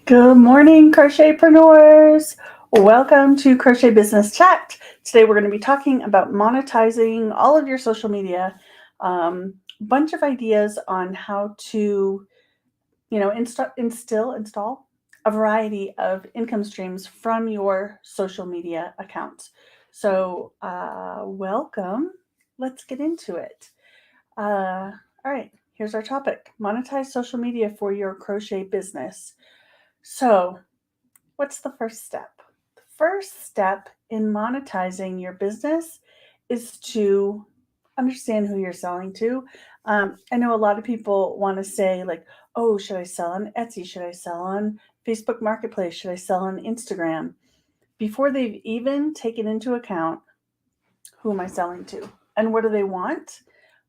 Good morning, Crochetpreneurs. Welcome to Crochet Business Chat. Today we're going to be talking about monetizing all of your social media. Bunch of ideas on how to, install a variety of income streams from your social media accounts. So, welcome. Let's get into it. All right, here's our topic: monetize social media for your crochet business. So, what's the first step? The first step in monetizing your business is to understand who you're selling to. I know a lot of people want to say, like, oh, should I sell on Etsy? Should I sell on Facebook Marketplace? Should I sell on Instagram? Before they've even taken into account who am I selling to and what do they want?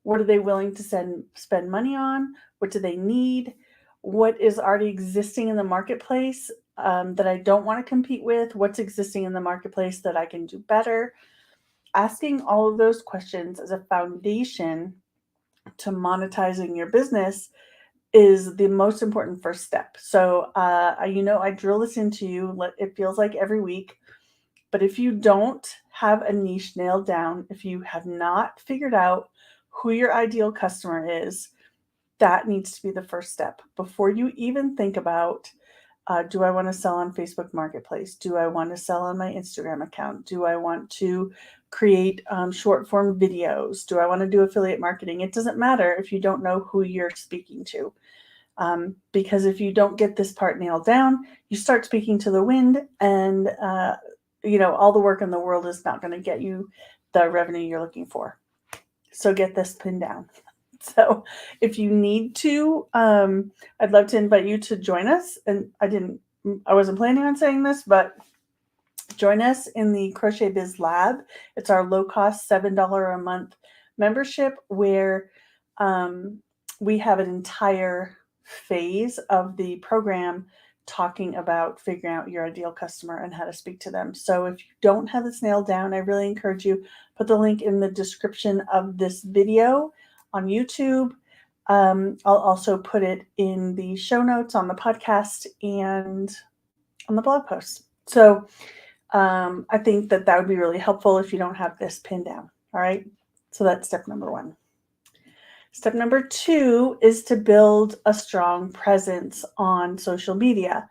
What are they willing to spend money on? What do they need? What is already existing in the marketplace that I don't want to compete with? What's existing in the marketplace that I can do better? Asking all of those questions as a foundation to monetizing your business is the most important first step. So, I drill this into you. It feels like every week. But if you don't have a niche nailed down, if you have not figured out who your ideal customer is, that needs to be the first step before you even think about, do I want to sell on Facebook Marketplace? Do I want to sell on my Instagram account? Do I want to create short form videos? Do I want to do affiliate marketing? It doesn't matter if you don't know who you're speaking to. Because if you don't get this part nailed down, you start speaking to the wind, and all the work in the world is not going to get you the revenue you're looking for. So get this pinned down. So if you need to, I'd love to invite you to join us. And I wasn't planning on saying this, but join us in the Crochet Biz Lab. It's our low cost $7 a month membership where we have an entire phase of the program talking about figuring out your ideal customer and how to speak to them. So if you don't have this nailed down, I really encourage you, put the link in the description of this video on YouTube. I'll also put it in the show notes on the podcast and on the blog post. So I think that would be really helpful if you don't have this pinned down. All right. So that's step number one. Step number two is to build a strong presence on social media.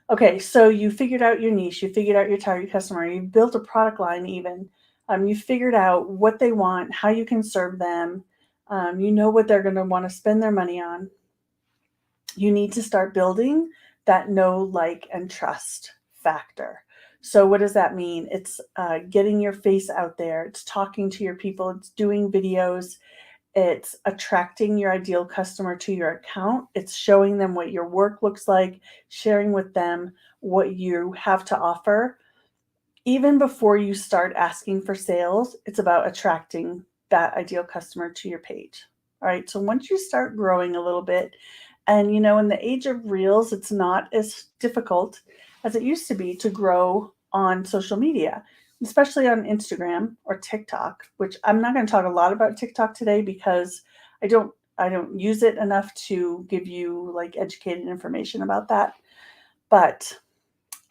Okay, so you figured out your niche, you figured out your target customer, you've built a product line even. You figured out what they want, how you can serve them. You know what they're going to want to spend their money on. You need to start building that know, like, and trust factor. So what does that mean? It's getting your face out there. It's talking to your people. It's doing videos. It's attracting your ideal customer to your account. It's showing them what your work looks like, sharing with them what you have to offer. Even before you start asking for sales, it's about attracting that ideal customer to your page. All right. So once you start growing a little bit, and in the age of reels, it's not as difficult as it used to be to grow on social media, especially on Instagram or TikTok, which I'm not going to talk a lot about TikTok today because I don't use it enough to give you like educated information about that. But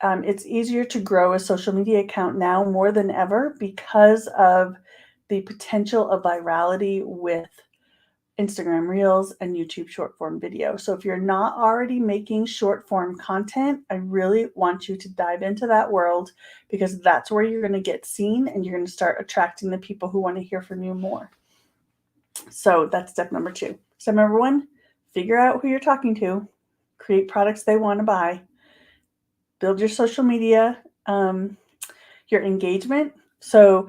it's easier to grow a social media account now more than ever because of the potential of virality with Instagram Reels and YouTube short form video. So if you're not already making short form content, I really want you to dive into that world because that's where you're going to get seen and you're going to start attracting the people who want to hear from you more. So that's step number two. Step number one, figure out who you're talking to, create products they want to buy, build your social media, your engagement. So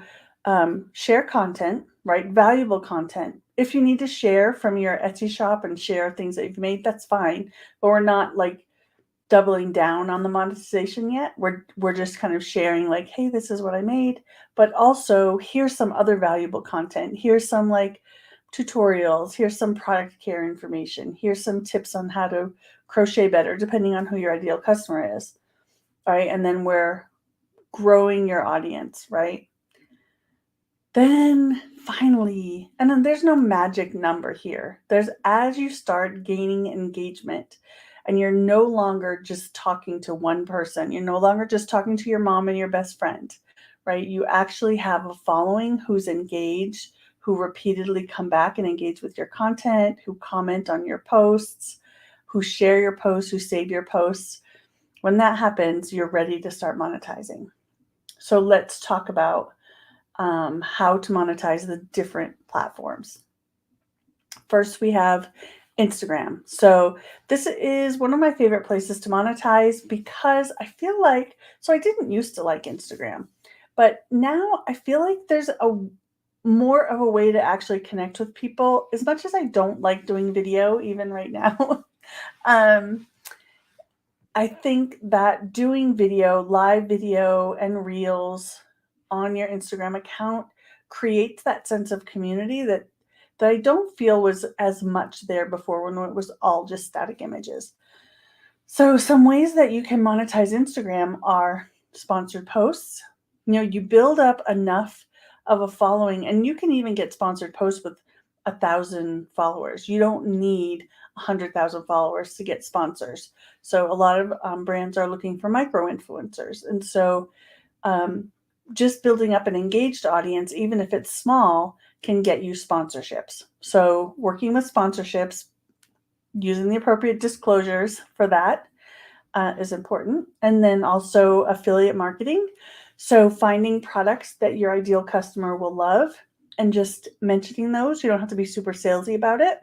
share content, right? Valuable content. If you need to share from your Etsy shop and share things that you've made, that's fine. But we're not like doubling down on the monetization yet. We're just kind of sharing like, hey, this is what I made. But also here's some other valuable content. Here's some like tutorials. Here's some product care information. Here's some tips on how to crochet better, depending on who your ideal customer is. All right. And then we're growing your audience, right? Then finally, and then there's no magic number here. There's as you start gaining engagement, and you're no longer just talking to one person. You're no longer just talking to your mom and your best friend, right? You actually have a following who's engaged, who repeatedly come back and engage with your content, who comment on your posts, who share your posts, who save your posts. When that happens, you're ready to start monetizing. So let's talk about how to monetize the different platforms. First, we have Instagram. So this is one of my favorite places to monetize because I feel like, so I didn't used to like Instagram, but now I feel like there's a more of a way to actually connect with people. As much as I don't like doing video, even right now, I think that doing video, live video and reels on your Instagram account creates that sense of community that I don't feel was as much there before when it was all just static images. So some ways that you can monetize Instagram are sponsored posts. You build up enough of a following, and you can even get sponsored posts with 1,000 followers. You don't need 100,000 followers to get sponsors. So a lot of brands are looking for micro influencers. And so just building up an engaged audience, even if it's small, can get you sponsorships. So working with sponsorships, using the appropriate disclosures for that is important. And then also affiliate marketing. So finding products that your ideal customer will love and just mentioning those. You don't have to be super salesy about it.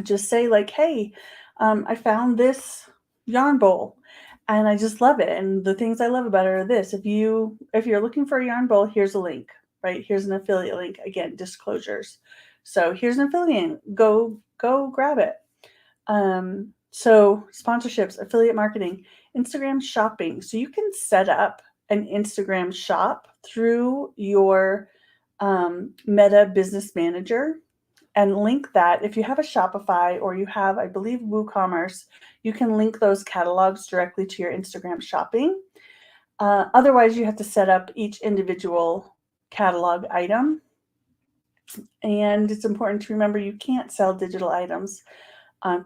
Just say like, hey, I found this yarn bowl and I just love it. And the things I love about it are this. If you're looking for a yarn bowl, here's a link, right? Here's an affiliate link. Again, disclosures. So here's an affiliate. Go grab it. So sponsorships, affiliate marketing, Instagram shopping. So you can set up an Instagram shop through your Meta Business Manager and link that. If you have a Shopify or you have, I believe, WooCommerce, you can link those catalogs directly to your Instagram shopping. Otherwise, you have to set up each individual catalog item. And it's important to remember you can't sell digital items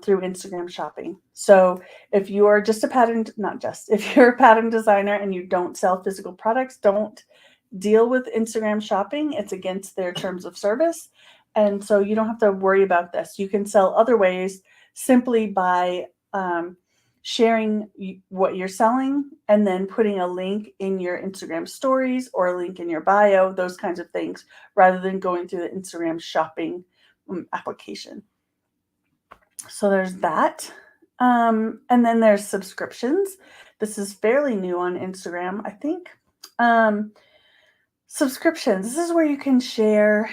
through Instagram shopping. So if you're just if you're a pattern designer and you don't sell physical products, don't deal with Instagram shopping. It's against their terms of service. And so you don't have to worry about this. You can sell other ways simply by sharing what you're selling and then putting a link in your Instagram stories or a link in your bio, those kinds of things, rather than going through the Instagram shopping application. So there's that. And then there's subscriptions. This is fairly new on Instagram, I think. Subscriptions. This is where you can share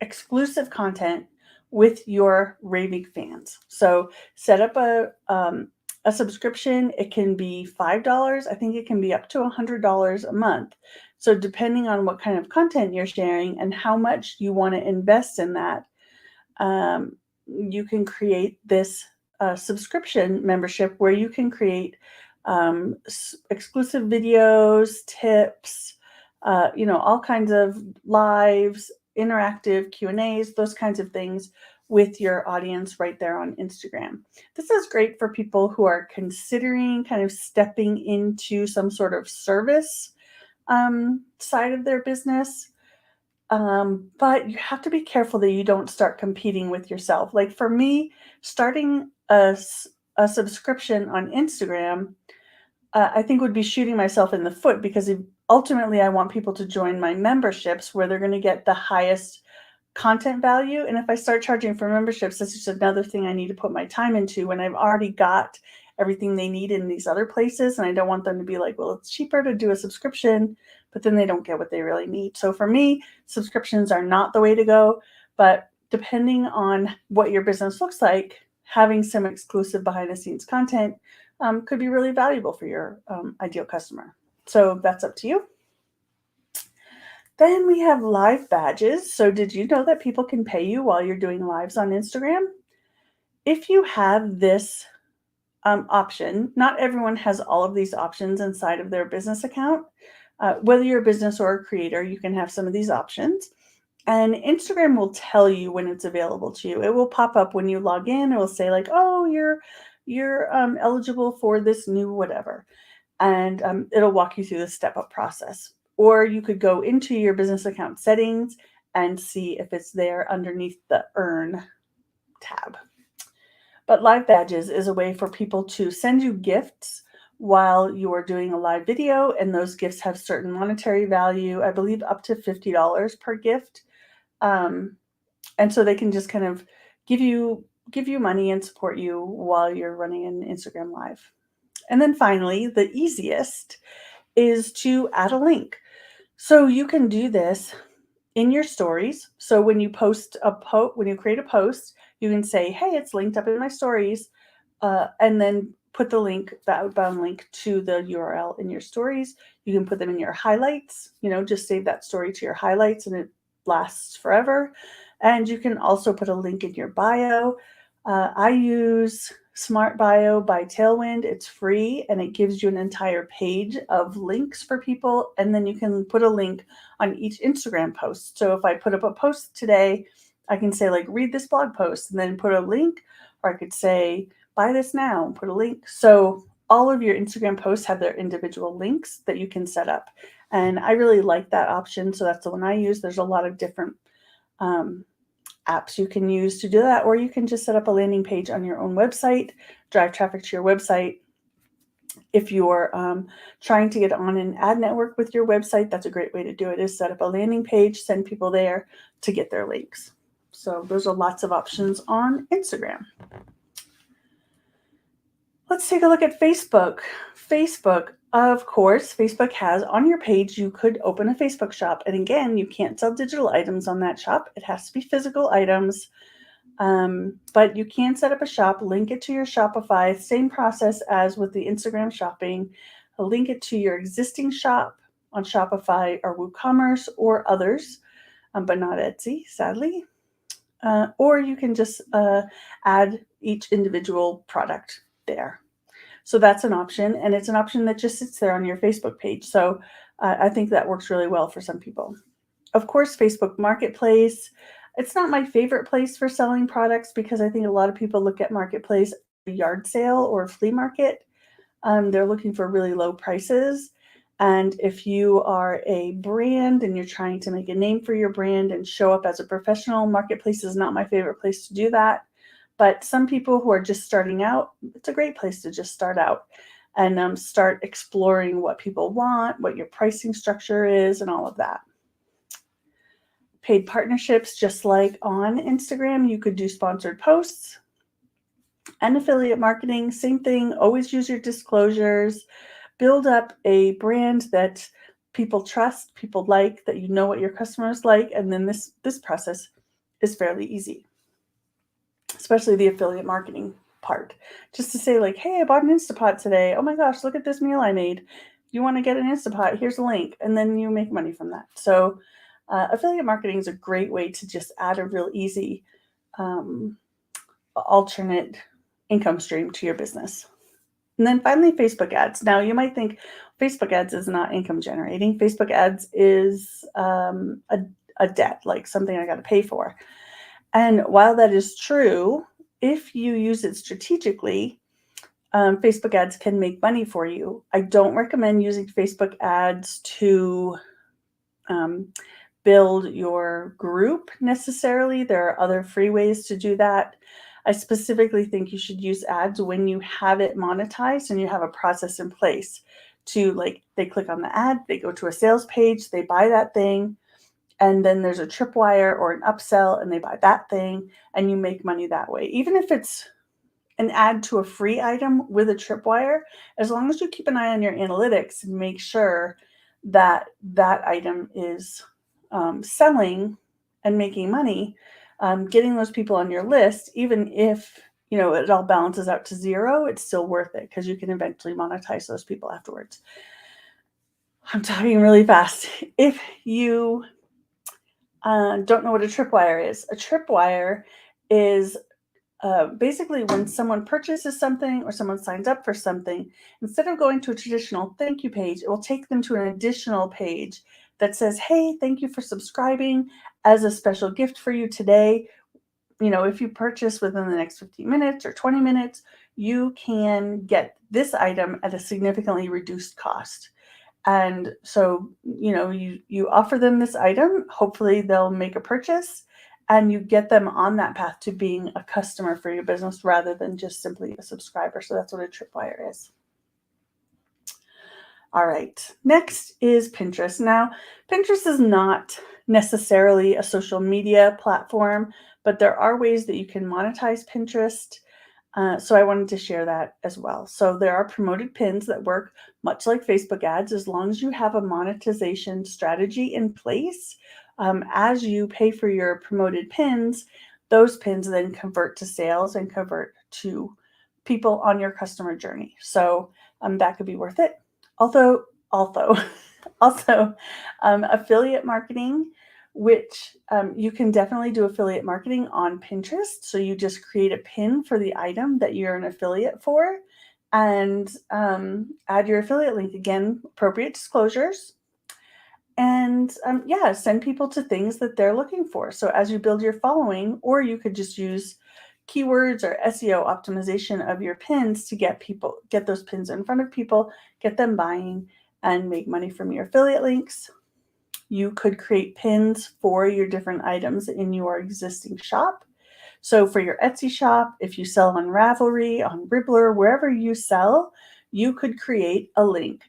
exclusive content with your raving fans. So set up a subscription. It can be $5. I think it can be up to $100 a month. So depending on what kind of content you're sharing and how much you want to invest in that, you can create this subscription membership where you can create exclusive videos, tips, all kinds of lives, interactive Q&As, those kinds of things with your audience right there on Instagram. This is great for people who are considering kind of stepping into some sort of service side of their business. But you have to be careful that you don't start competing with yourself. Like for me, starting a subscription on Instagram, I think would be shooting myself in the foot because ultimately I want people to join my memberships where they're going to get the highest content value. And if I start charging for memberships, that's just another thing I need to put my time into when I've already got everything they need in these other places. And I don't want them to be like, well, it's cheaper to do a subscription, but then they don't get what they really need. So for me, subscriptions are not the way to go. But depending on what your business looks like, having some exclusive behind the scenes content could be really valuable for your ideal customer. So that's up to you. Then we have live badges. So did you know that people can pay you while you're doing lives on Instagram? If you have this option, not everyone has all of these options inside of their business account. Whether you're a business or a creator, you can have some of these options. And Instagram will tell you when it's available to you. It will pop up when you log in. It will say like, oh, you're eligible for this new whatever. And it'll walk you through the step-up process. Or you could go into your business account settings and see if it's there underneath the Earn tab. But live badges is a way for people to send you gifts while you're doing a live video, and those gifts have certain monetary value, I believe up to $50 per gift. And so they can just kind of give you money and support you while you're running an Instagram live. And then finally, the easiest is to add a link. So you can do this in your stories. So when you post when you create a post, you can say, hey, it's linked up in my stories, and then put the link, the outbound link to the URL in your stories. You can put them in your highlights, just save that story to your highlights and it lasts forever. And you can also put a link in your bio. I use Smart Bio by Tailwind. It's free and it gives you an entire page of links for people. And then you can put a link on each Instagram post. So if I put up a post today, I can say like, read this blog post and then put a link, or I could say, buy this now and put a link. So all of your Instagram posts have their individual links that you can set up. And I really like that option. So that's the one I use. There's a lot of different apps you can use to do that, or you can just set up a landing page on your own website, drive traffic to your website. If you're trying to get on an ad network with your website, that's a great way to do it, is set up a landing page, send people there to get their links. So those are lots of options on Instagram. Let's take a look at Facebook. Facebook, of course, Facebook has on your page, you could open a Facebook shop. And again, you can't sell digital items on that shop. It has to be physical items. But you can set up a shop, link it to your Shopify, same process as with the Instagram shopping. Link it to your existing shop on Shopify or WooCommerce or others, but not Etsy, sadly. Or you can just add each individual product there. So that's an option, and it's an option that just sits there on your Facebook page. So I think that works really well for some people. Of course, Facebook Marketplace. It's not my favorite place for selling products because I think a lot of people look at Marketplace as a yard sale or a flea market. They're looking for really low prices. And if you are a brand and you're trying to make a name for your brand and show up as a professional, Marketplace is not my favorite place to do that. But some people who are just starting out, it's a great place to just start out and start exploring what people want, what your pricing structure is, and all of that. Paid partnerships, just like on Instagram, you could do sponsored posts. And affiliate marketing, same thing, always use your disclosures. Build up a brand that people trust, people like, that you know what your customers like, and then this process is fairly easy. Especially the affiliate marketing part. Just to say like, hey, I bought an Instapot today. Oh my gosh, look at this meal I made. You want to get an Instapot? Here's a link. And then you make money from that. So affiliate marketing is a great way to just add a real easy alternate income stream to your business. And then finally, Facebook ads. Now you might think Facebook ads is not income generating. Facebook ads is a debt, like something I got to pay for. And while that is true, if you use it strategically, Facebook ads can make money for you. I don't recommend using Facebook ads to build your group necessarily. There are other free ways to do that. I specifically think you should use ads when you have it monetized and you have a process in place to, like, they click on the ad, they go to a sales page, they buy that thing, and then there's a tripwire or an upsell and they buy that thing and you make money that way. Even if it's an ad to a free item with a tripwire, as long as you keep an eye on your analytics and make sure that that item is selling and making money, getting those people on your list, even if it all balances out to zero, it's still worth it because you can eventually monetize those people afterwards. I'm talking really fast. If you don't know what a tripwire is, a tripwire is basically when someone purchases something or someone signs up for something, instead of going to a traditional thank you page, it will take them to an additional page that says, hey, thank you for subscribing. As a special gift for you today, if you purchase within the next 15 minutes or 20 minutes, you can get this item at a significantly reduced cost. And so, you offer them this item, hopefully they'll make a purchase, and you get them on that path to being a customer for your business rather than just simply a subscriber. So that's what a tripwire is. All right, next is Pinterest. Now, Pinterest is not necessarily a social media platform, but there are ways that you can monetize Pinterest. So I wanted to share that as well. So there are promoted pins that work much like Facebook ads, as long as you have a monetization strategy in place. As you pay for your promoted pins, those pins then convert to sales and convert to people on your customer journey. So that could be worth it. Also, affiliate marketing, which you can definitely do affiliate marketing on Pinterest. So you just create a pin for the item that you're an affiliate for and add your affiliate link. Again, appropriate disclosures. And send people to things that they're looking for. So as you build your following, or you could just use keywords or SEO optimization of your pins to get those pins in front of people, get them buying, and make money from your affiliate links. You could create pins for your different items in your existing shop. So for your Etsy shop, if you sell on Ravelry, on Ribbler, wherever you sell, you could create a link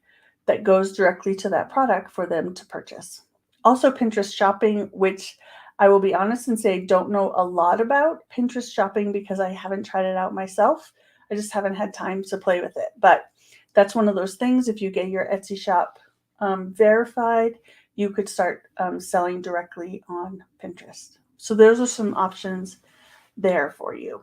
that goes directly to that product for them to purchase. Also, Pinterest shopping, which I will be honest and say I don't know a lot about Pinterest shopping because I haven't tried it out myself. I just haven't had time to play with it. But that's one of those things. If you get your Etsy shop verified, you could start selling directly on Pinterest. So those are some options there for you.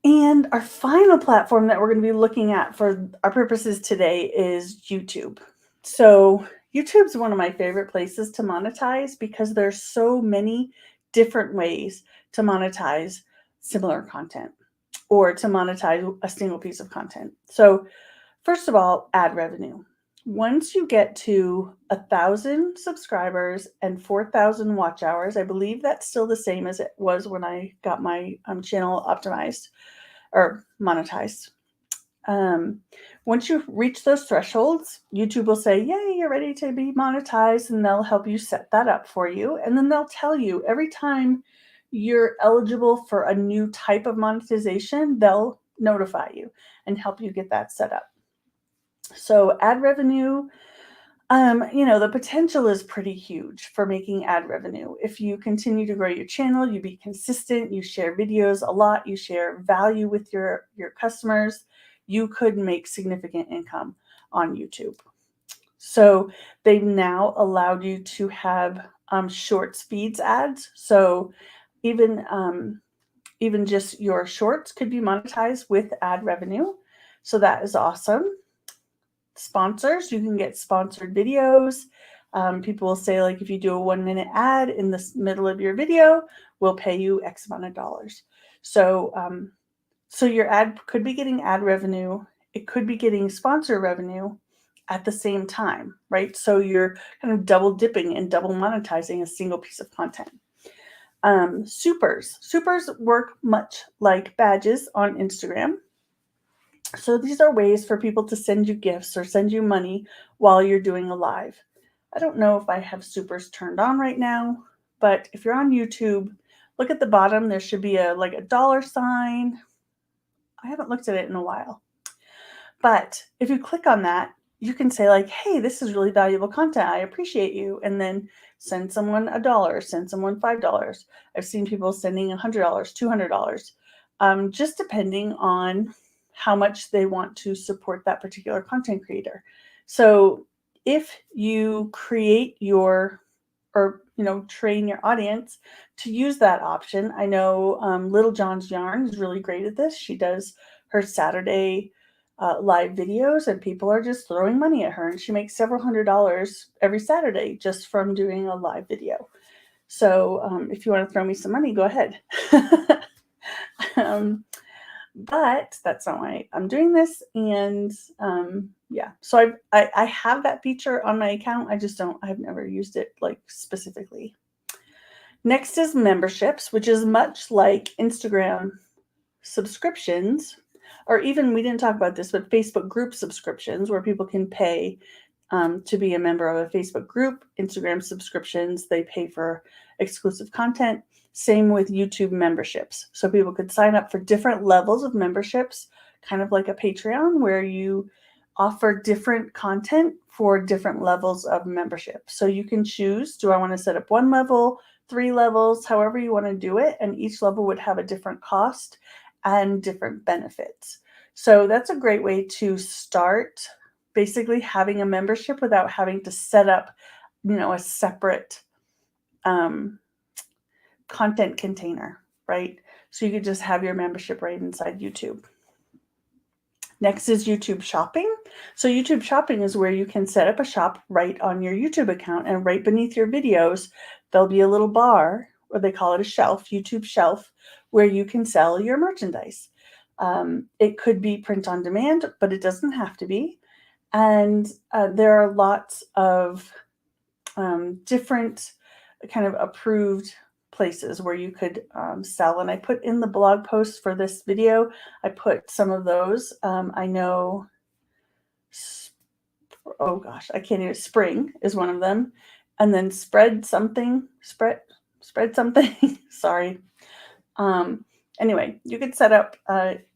And our final platform that we're going to be looking at for our purposes today is YouTube. So YouTube's one of my favorite places to monetize because there's so many different ways to monetize similar content or to monetize a single piece of content. So first of all, ad revenue. Once you get to 1,000 subscribers and 4,000 watch hours, I believe that's still the same as it was when I got my channel optimized or monetized. Once you reach those thresholds, YouTube will say, yay, you're ready to be monetized, and they'll help you set that up for you. And then they'll tell you every time you're eligible for a new type of monetization, they'll notify you and help you get that set up. So ad revenue, the potential is pretty huge for making ad revenue. If you continue to grow your channel, you be consistent, you share videos a lot, you share value with your customers, you could make significant income on YouTube. So they've now allowed you to have shorts feeds ads. So even just your shorts could be monetized with ad revenue. So that is awesome. Sponsors, you can get sponsored videos. People will say, like, if you do a 1-minute ad in the middle of your video, we'll pay you X amount of dollars. So your ad could be getting ad revenue. It could be getting sponsor revenue at the same time, right? So you're kind of double dipping and double monetizing a single piece of content. Supers work much like badges on Instagram. So these are ways for people to send you gifts or send you money while you're doing a live. I don't know if I have supers turned on right now, but if you're on YouTube, look at the bottom. There should be a dollar sign. I haven't looked at it in a while. But if you click on that, you can say, like, hey, this is really valuable content. I appreciate you. And then send someone $1, send someone $5. I've seen people sending $100, $200, just depending on how much they want to support that particular content creator. So if you create train your audience to use that option, I know Little John's Yarn is really great at this. She does her Saturday live videos, and people are just throwing money at her, and she makes several $100s every Saturday just from doing a live video. So if you want to throw me some money, go ahead. but that's not why I'm doing this. And yeah, so I have that feature on my account. I've never used it like specifically. Next is memberships, which is much like Instagram subscriptions, or even, we didn't talk about this, but Facebook group subscriptions, where people can pay to be a member of a Facebook group. Instagram subscriptions, they pay for exclusive content. Same with YouTube memberships. So people could sign up for different levels of memberships, kind of like a Patreon, where you offer different content for different levels of membership. So you can choose, do I want to set up 1 level, 3 levels, however you want to do it, and each level would have a different cost and different benefits. So that's a great way to start basically having a membership without having to set up, a separate content container, right? So you could just have your membership right inside YouTube. Next is YouTube Shopping. So YouTube Shopping is where you can set up a shop right on your YouTube account, and right beneath your videos, there'll be a little bar, or they call it a shelf, YouTube Shelf, where you can sell your merchandise. It could be print on demand, but it doesn't have to be. And there are lots of different kind of approved places where you could sell. And I put in the blog post for this video, I put some of those. I know, oh gosh, I can't even, Spring is one of them. And then spread something, sorry. Anyway, you could set up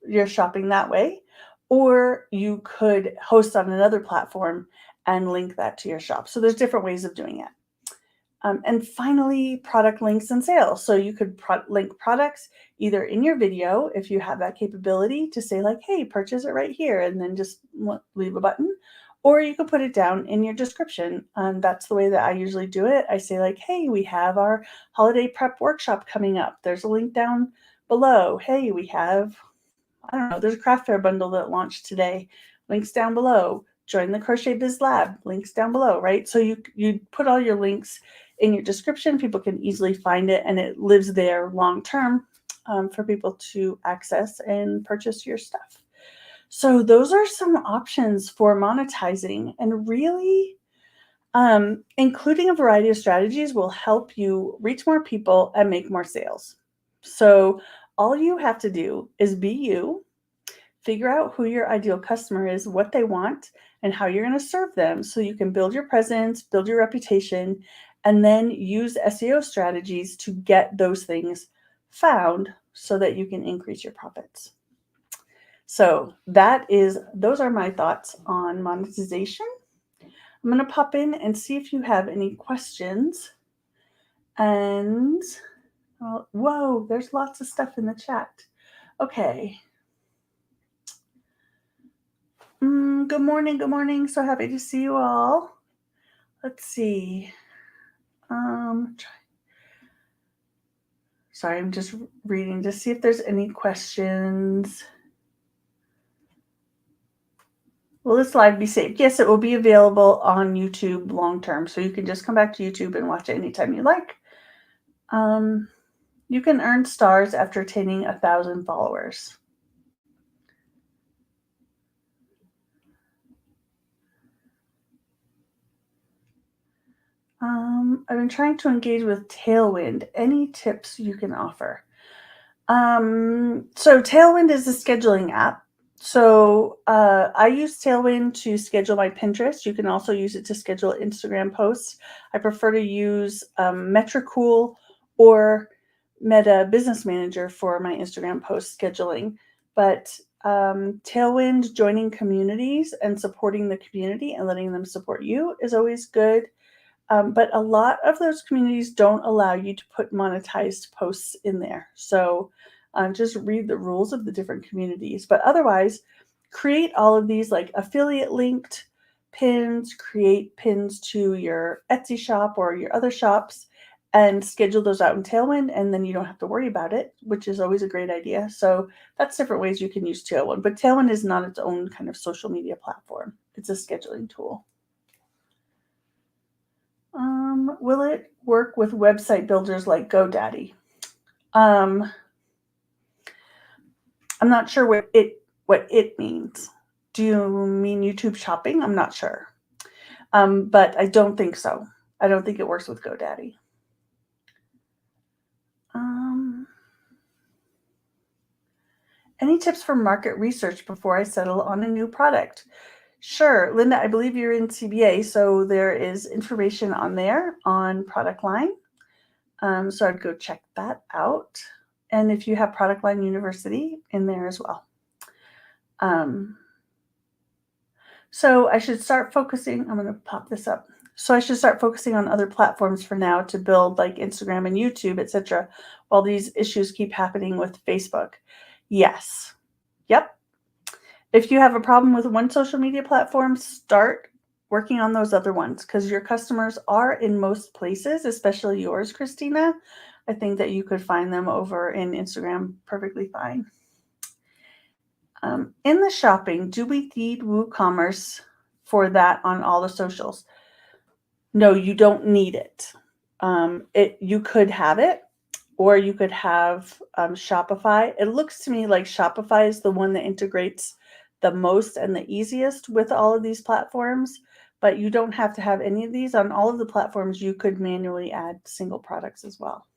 your shopping that way, or you could host on another platform and link that to your shop. So there's different ways of doing it. And finally, product links and sales. So you could link products either in your video, if you have that capability to say like, hey, purchase it right here, and then just leave a button, or you could put it down in your description. That's the way that I usually do it. I say like, hey, we have our holiday prep workshop coming up. There's a link down below. Hey, we have, I don't know, there's a craft fair bundle that launched today. Links down below. Join the Crochet Biz Lab. Links down below, right? So you put all your links in your description. People can easily find it, and it lives there long term for people to access and purchase your stuff. So those are some options for monetizing, and really including a variety of strategies will help you reach more people and make more sales. So all you have to do is be you, figure out who your ideal customer is, what they want, and how you're going to serve them, so you can build your presence, build your reputation, and then use SEO strategies to get those things found so that you can increase your profits. So those are my thoughts on monetization. I'm going to pop in and see if you have any questions. And whoa, there's lots of stuff in the chat. Okay. Good morning. Good morning. So happy to see you all. Let's see. Sorry, I'm just reading to see if there's any questions. Will this live be saved? Yes, it will be available on YouTube long term. So you can just come back to YouTube and watch it anytime you like. You can earn stars after attaining 1,000 followers. I've been trying to engage with Tailwind. Any tips you can offer? So Tailwind is a scheduling app. So I use Tailwind to schedule my Pinterest. You can also use it to schedule Instagram posts. I prefer to use Metricool or Meta Business Manager for my Instagram post scheduling. But Tailwind, joining communities and supporting the community and letting them support you is always good. But a lot of those communities don't allow you to put monetized posts in there. So just read the rules of the different communities. But otherwise, create all of these like affiliate linked pins, create pins to your Etsy shop or your other shops, and schedule those out in Tailwind, and then you don't have to worry about it, which is always a great idea. So that's different ways you can use Tailwind. But Tailwind is not its own kind of social media platform. It's a scheduling tool. Will it work with website builders like GoDaddy? I'm not sure what it means. Do you mean YouTube shopping? I'm not sure. But I don't think so. I don't think it works with GoDaddy. Any tips for market research before I settle on a new product? Sure. Linda, I believe you're in CBA, so there is information on there on product line. So I'd go check that out. And if you have Product Line University in there as well. So I should start focusing, I'm going to pop this up. So I should start focusing on other platforms for now to build like Instagram and YouTube, etc., while these issues keep happening with Facebook. Yes. Yep. If you have a problem with one social media platform, start working on those other ones because your customers are in most places, especially yours, Christina. I think that you could find them over in Instagram perfectly fine. In the shopping, do we need WooCommerce for that on all the socials? No, you don't need it. You could have it, or you could have Shopify. It looks to me like Shopify is the one that integrates the most and the easiest with all of these platforms, but you don't have to have any of these. On all of the platforms, you could manually add single products as well.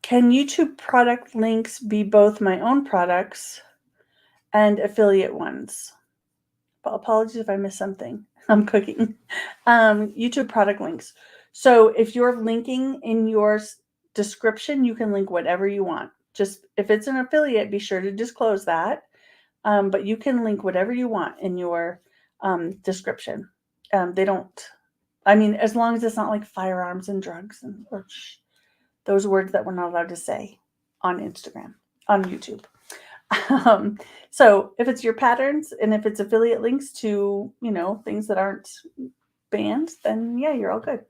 Can YouTube product links be both my own products and affiliate ones? Apologies if I missed something. I'm cooking. YouTube product links. So if you're linking in your description, you can link whatever you want. Just if it's an affiliate, be sure to disclose that. But you can link whatever you want in your description. They don't, I mean, as long as it's not like firearms and drugs and those words that we're not allowed to say on Instagram, on YouTube. So if it's your patterns and if it's affiliate links to, things that aren't banned, then yeah, you're all good.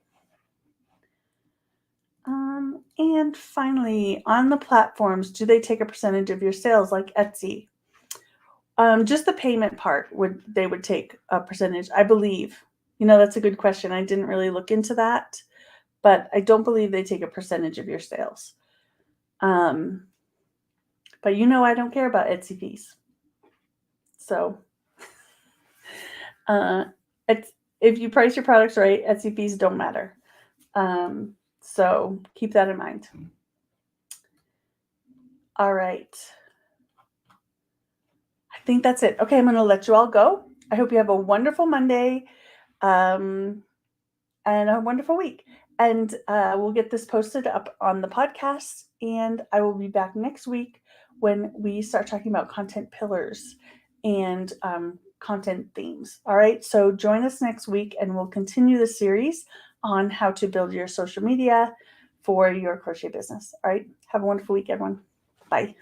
And finally, on the platforms, do they take a percentage of your sales like Etsy? Just the payment part they would take a percentage, I believe. That's a good question. I didn't really look into that, but I don't believe they take a percentage of your sales. But I don't care about Etsy fees. So if you price your products right, Etsy fees don't matter. So keep that in mind. All right. I think that's it. Okay, I'm going to let you all go. I hope you have a wonderful Monday and a wonderful week. And we'll get this posted up on the podcast. And I will be back next week when we start talking about content pillars and content themes. All right. So join us next week and we'll continue the series on how to build your social media for your crochet business. All right. Have a wonderful week, everyone. Bye.